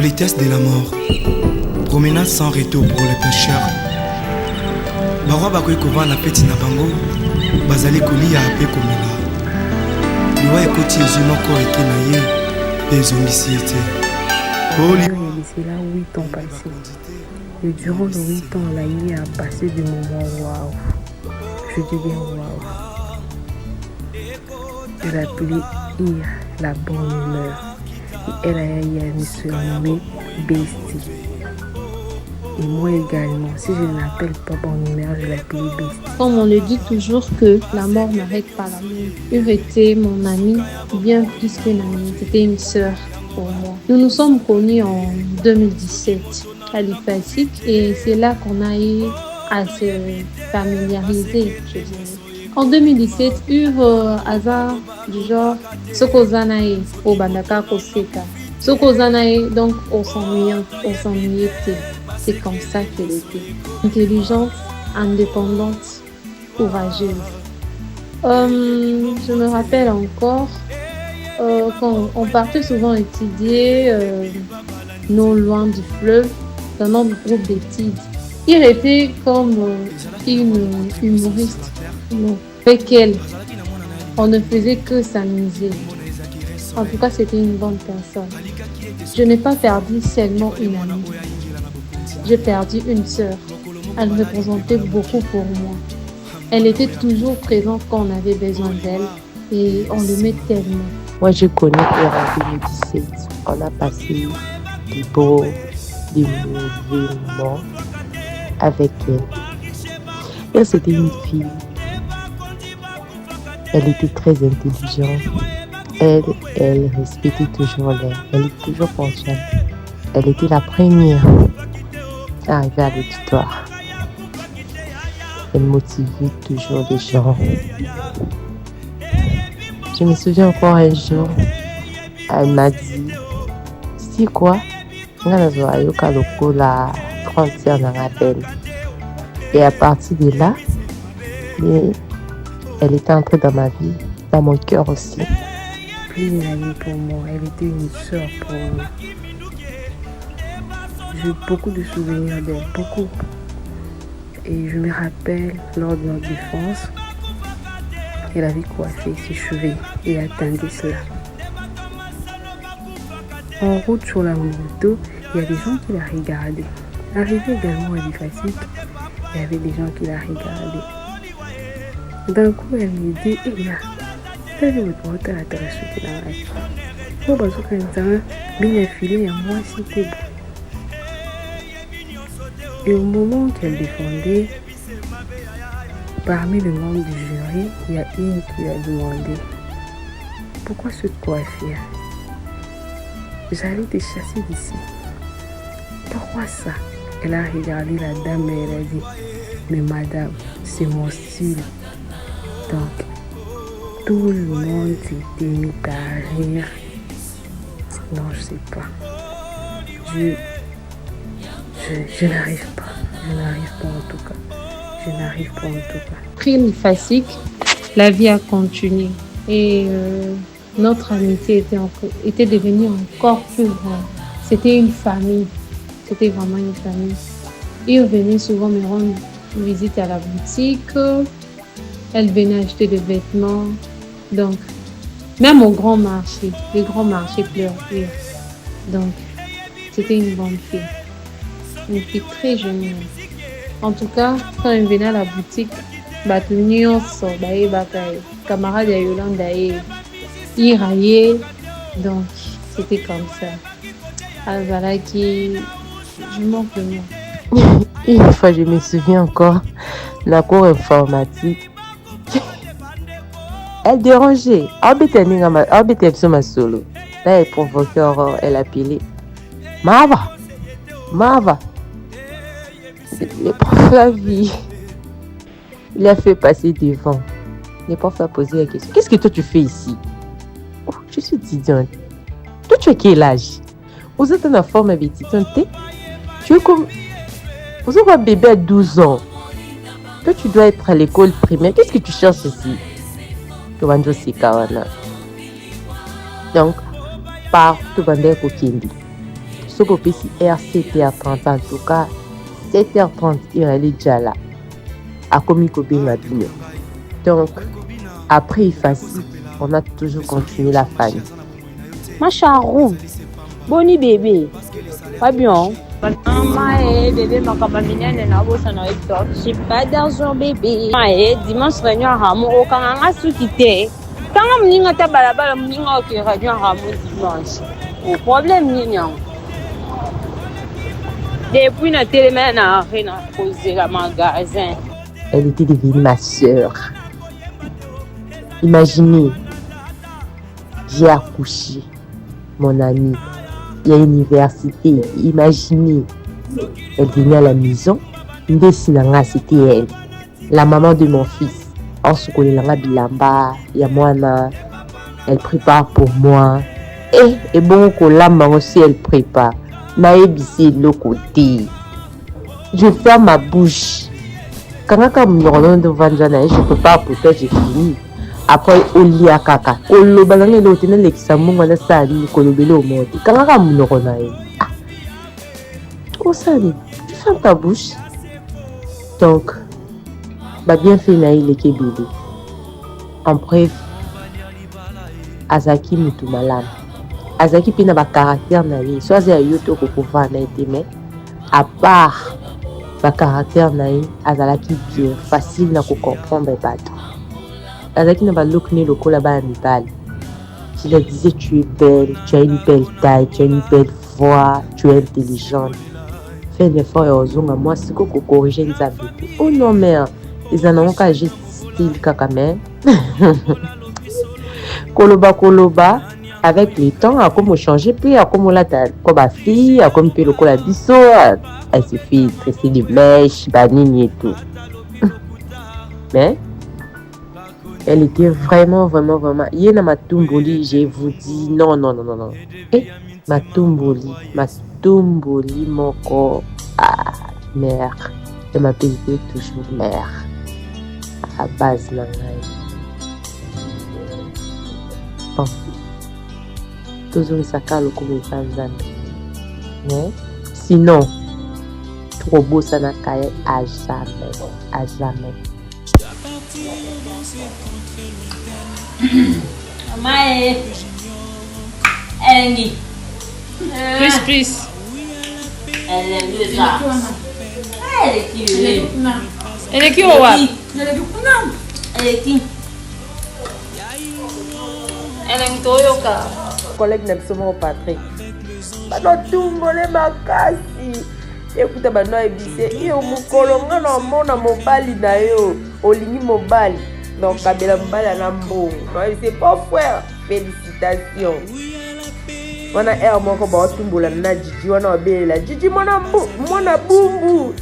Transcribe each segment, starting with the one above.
tristesse de la mort. Promenade sans retour pour les pêcheurs. Barwa bakoki kovanda peti na bango bazali kolia ape komela. Liwa ekoti ezwi moko eke na ye mpe ezongisi ye te. C'est là 8 ans passés. Et durant les 8 ans, la nuit a passé du moment waouh. Je dis bien waouh. Je l'appelais Ir, la bonne humeur. Et elle a me surnommé Bestie. Et moi également, si je ne l'appelle pas bonne humeur, je l'appelle Bestie. Comme on le dit toujours que la mort n'arrête pas l'amour. Ir était mon amie, bien plus qu'une amie. C'était une sœur pour moi. Nous nous sommes connus en 2017 à l'IFASIC et c'est là qu'on a eu à se familiariser, je dirais. En 2017, hasard du genre Sokozanae au Bandaka Koseka. Sokozanae, donc on s'ennuyait. C'est comme ça qu'elle était. Intelligente, indépendante, courageuse. Je me rappelle encore quand on partait souvent étudier non loin du fleuve dans notre groupe d'études. Il était comme une humoriste. Non, avec elle, on ne faisait que s'amuser. En tout cas, c'était une bonne personne. Je n'ai pas perdu seulement une amie. J'ai perdu une sœur. Elle représentait beaucoup pour moi. Elle était toujours présente quand on avait besoin d'elle et on l'aimait tellement. Moi, je connais elle en 2017. On a passé des beaux, des mauvais moments avec elle. Elle, c'était une fille. Elle était très intelligente. Elle respectait toujours l'air. Elle était toujours consciente. Elle était la première à arriver à l'auditoire. Elle motivait toujours les gens. Je me souviens encore un jour, elle m'a dit, c'est quoi? Et à partir de là, elle était entrée dans ma vie, dans mon cœur aussi. Plus une amie pour moi, elle était une sœur pour moi. J'ai beaucoup de souvenirs d'elle, beaucoup. Et je me rappelle, lors de notre défense, elle avait coiffé ses cheveux et attendait cela. En route sur la moto, il y a des gens qui la regardaient. Arrivé également à l'IFASIC, il y avait des gens qui la regardaient. D'un coup, elle me dit, eh là, elle veut me porter la terre sur la rue. Pour que je bien affilé à moi, c'était beau. Et au moment qu'elle défendait, parmi le membre du jury, il y a une qui lui a demandé pourquoi cette coiffure? J'allais te chasser d'ici. Pourquoi ça? Elle a regardé la dame et elle a dit mais madame, c'est mon style. Donc, tout le monde s'était mis à rire. Non, je sais pas. Je n'arrive pas. Je n'arrive pas en tout cas. Je n'arrive pas en tout cas. Après l'IFASIC, la vie a continué et notre amitié était devenue encore plus grande. C'était une famille. C'était vraiment une famille. Il venait souvent me rendre visite à la boutique. Elle venait acheter des vêtements. Donc, même au grand marché, les grands marchés pleuraient. Donc, c'était une bonne fille. Une fille très jeune. En tout cas, quand elle venait à la boutique, camarade de Yolanda il raillait. Donc, c'était comme ça. Voilà qui je manque de moi. Une fois, je me souviens encore, la cour informatique. Elle dérangeait. Solo. Là, elle provoquait Aurore. Elle appelait Mava. Le prof a vu. Il a fait passer devant. Le prof a posé la question. Qu'est-ce que toi tu fais ici? Oh, je suis étudiante. Toi, tu as quel âge? Vous êtes en forme d'étudiante. Tu es comme... Vous êtes un bébé à 12 ans. Toi, tu dois être à l'école primaire. Qu'est-ce que tu cherches ici? Donc, par tout le monde Sokopé si R7h30 en tout cas 7h30 il allait déjà là à Komikobe Mabino. Donc après il facile on a toujours continué la famille. Ma charou, boni bébé, pas bien. Maman, bébé, ma camarade n'est pas bon, j'ai pas d'argent bébé. Dimanche réunion à Rameau, quand on a sous-quitté. Quand on a balabala, on a réunion à Rameau dimanche. Au problème, Nignan. Depuis notre télémène à rien à causer le magasin. Elle était devenue ma sœur. Imaginez, j'ai accouché, mon amie. Il y a l'université, imaginez. Elle venait à la maison, c'était elle, la maman de mon fils. En ce qu'on est bilamba, il y a moi, elle prépare pour moi. Et bon, que la maman aussi, elle prépare. Naébissé de l'autre côté. Je ferme ma bouche. Quand je ne peux pas pour toi, j'ai fini. Après, au lit à caca. Au lobalang et l'autre, l'examen, on a ça, le au monde. Quand on a oh, ça dit, tu fermes ta bouche. Donc, bah bien fait, naï, les kébélés. En bref, Azaki Mutumalam. Azaki pina ba caractère naï. Soit c'est yoto ko pouvoir naï mais à part ba caractère naï, Azalaki bien facile na ko comprendre bateau. Azaki na ba look ne loko là-bas à Nipal. Je leur disais, tu es belle, tu as une belle taille, tu as une belle voix, tu es intelligente. Fais un effort et aux hommes, moi, c'est qu'on corrige les habiletés. Oh non, mais ils en ont qu'à juste style kakame. Koloba, avec le temps, à comme changer, puis à comme la comme ma fille, à comme le cola bisso, elle se fait tresser des mèches, banini et tout. Mais elle était vraiment. Il y a ma Tumboli, je vous dis, non. Ma Tumboli, mon corps, mère. Je m'appelle toujours mère. À base, bon. Toujours ça calme comme ça. Mais sinon, trop beau, ça n'a qu'à être à jamais. Maman, elle est Plus. Elle est mieux ça. Elle est qui? Elle est qui au web? Elle est qui? Elle est Toyoka. Collègue n'absolument Patrick. Bano tumbole makasi. Écoute bano ebise. Iyo mukolonga na mona mobali na yo. Olingi mobali. Donc kabela mobali na mbongo. C'est pas frère. Félicitations. Wana air moko ba otumbola na Jiji wana obelela. Jiji mona bumbu.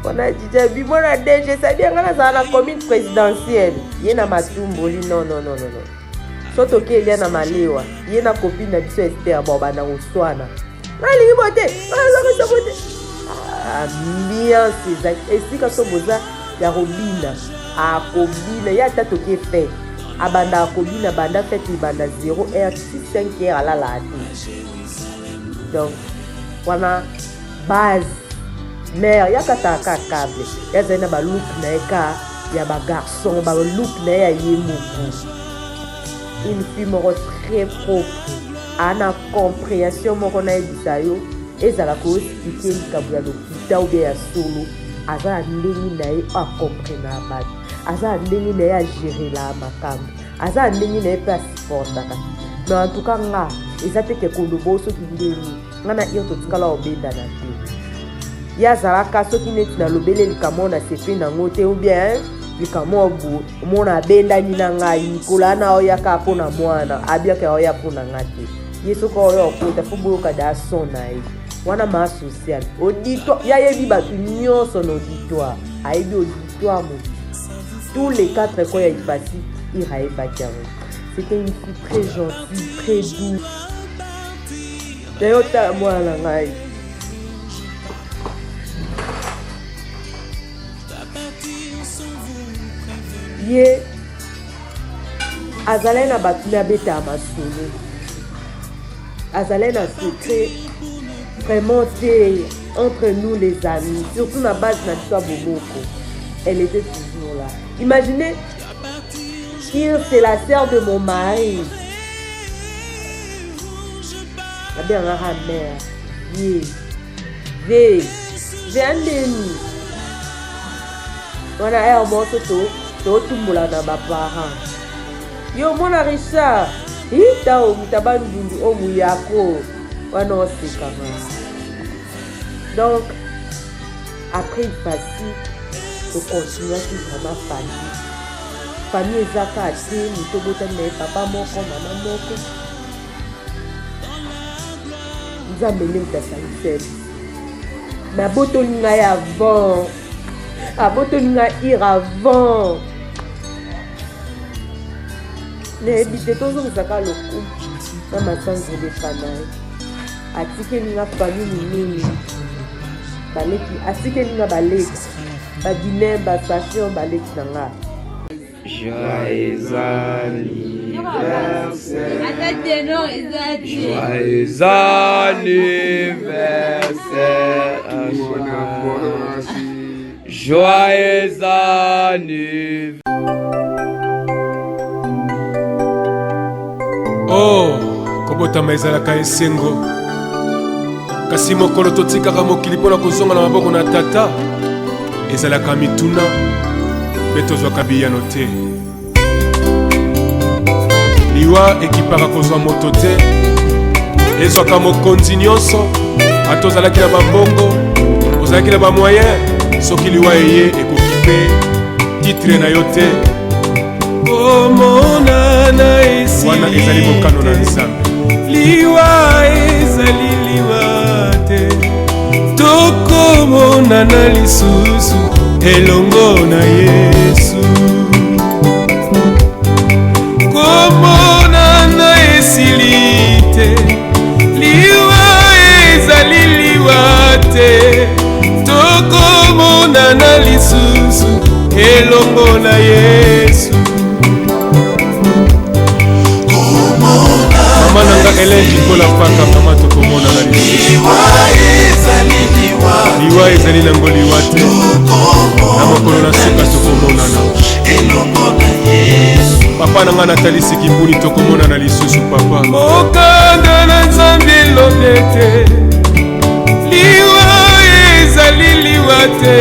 Wana Jiji bi mona DG ça bien ngana za na commune présidentielle. Yena matumboli non. Soto ke ya na malewa. Yena copine na biso Esther boba na oswana. Nali bote. Ambiance exact. Esika so boza ya Robina. Kobina ya tato ke fait. Abanda Kobina banda fait banda 0h 5h à la donc wana base mère ya kataka câble ya zena ba look na eka ya ba garçon ba look na ya yemuku une fille moko très propre ana compréhension moko na ebisayo ezala ko expliquer likambo ya l'hôpital ou bien ya solo aza ndenge na ye a comprendre ba aza ndenge na ye a gérer la makambo aza ndenge na ye pe supportaka mais en tout cas nga ezate ke kolobo soki ndeni ngana iyo totikala obenda na te ya zalaka soki neti na lobele likamo na sepe nango te ou bien likamo obo mona abendani na ngai nikola na oyaka mpona mwana abiaka oya mpona nga te ye soki oyo okota fo boyoka da son na ye wana ma social auditoire yayebi bato nyonso na auditoire ayebi auditoire mo tous les 4 koya ipasi irayebaki yango. C'était une fille très gentille, très douce. D'ailleurs, t'as moi la maille. Ye, azalena batuna beta masolo. Azalena secret vraiment entre nous les amis, surtout la base Natua Boboko. Elle était toujours là. Imaginez, c'est la sœur de mon mari. La bien mère. J'ai un déni. On a un morceau tout le monde a des parents. Yo, mon Richard. Ita o mutabandu o muyako. On a aussi quand même. Donc, après il facile de continuer à vivre ma famille. Famille Zaka a dit, nous sommes papa moko, maman moko. Nous avons mené dans sa vie. Mais abotolinga y avant. Abotolinga ir avant. Ne ebite tozo kusaka loku. Na masango de fanai. Atike ninga famille nini. Baleki, atike ninga baleki. Badine, basation, baleki nanga. Joyeux anniversaire. Joyeux anniversaire. Joyeux anniversaire. Oh, kobotama ezalaka esengo. Kasi mokolo totikaka mokili mpona kozonga na maboko na tata ezalaka mituna mpe tozwaka biyano te. Liwa ekipaka kozwa moto te, ezwaka mokonzi nyonso. Ata ozalaki na bambongo, ozalaki na bamoyen, soki liwa eye ekoki mpe titre na yo te. Omonana esi wana ezali mokano na Nzambe. Liwa ezali liwa te, tokomonana lisusu elongo na Yesu. Komonana esili te, liwa ezali liwa te, tokomonana lisusu elongo na Yesu. Mama nanga elengi kola paka mama tokomonana lisusu. Liwa ezali nango liwa te, na mokolo na suka tokomonana. Papa nanga natalisi kimbuni tokomonana lisusu papa. Mokanda na Nzambe elobi te, liwa ezali liwa te,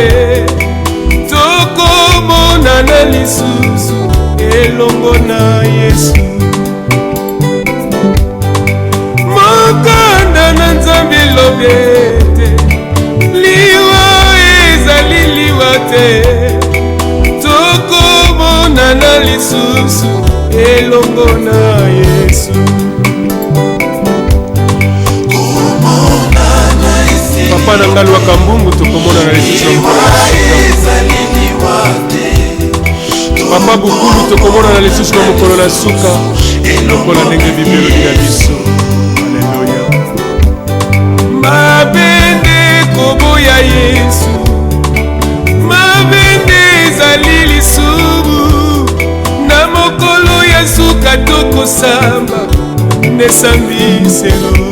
tokomonana lisusu elongo na Yesu. Mokanda na Nzambe elobi te, liwa ezali liwa te, tokomonana lisusu elongo na Yesu. Papa nanga lwaka mbungu tokomonana lisusu. Papa bukulu tokomonana lisusu na mokolo na suka lokola ndenge Biblia elobi na biso. Alleluya. Mabende koboya Yesu, mabende ezali lisubu, na mokolo ya suka tokosamba nesambiselo.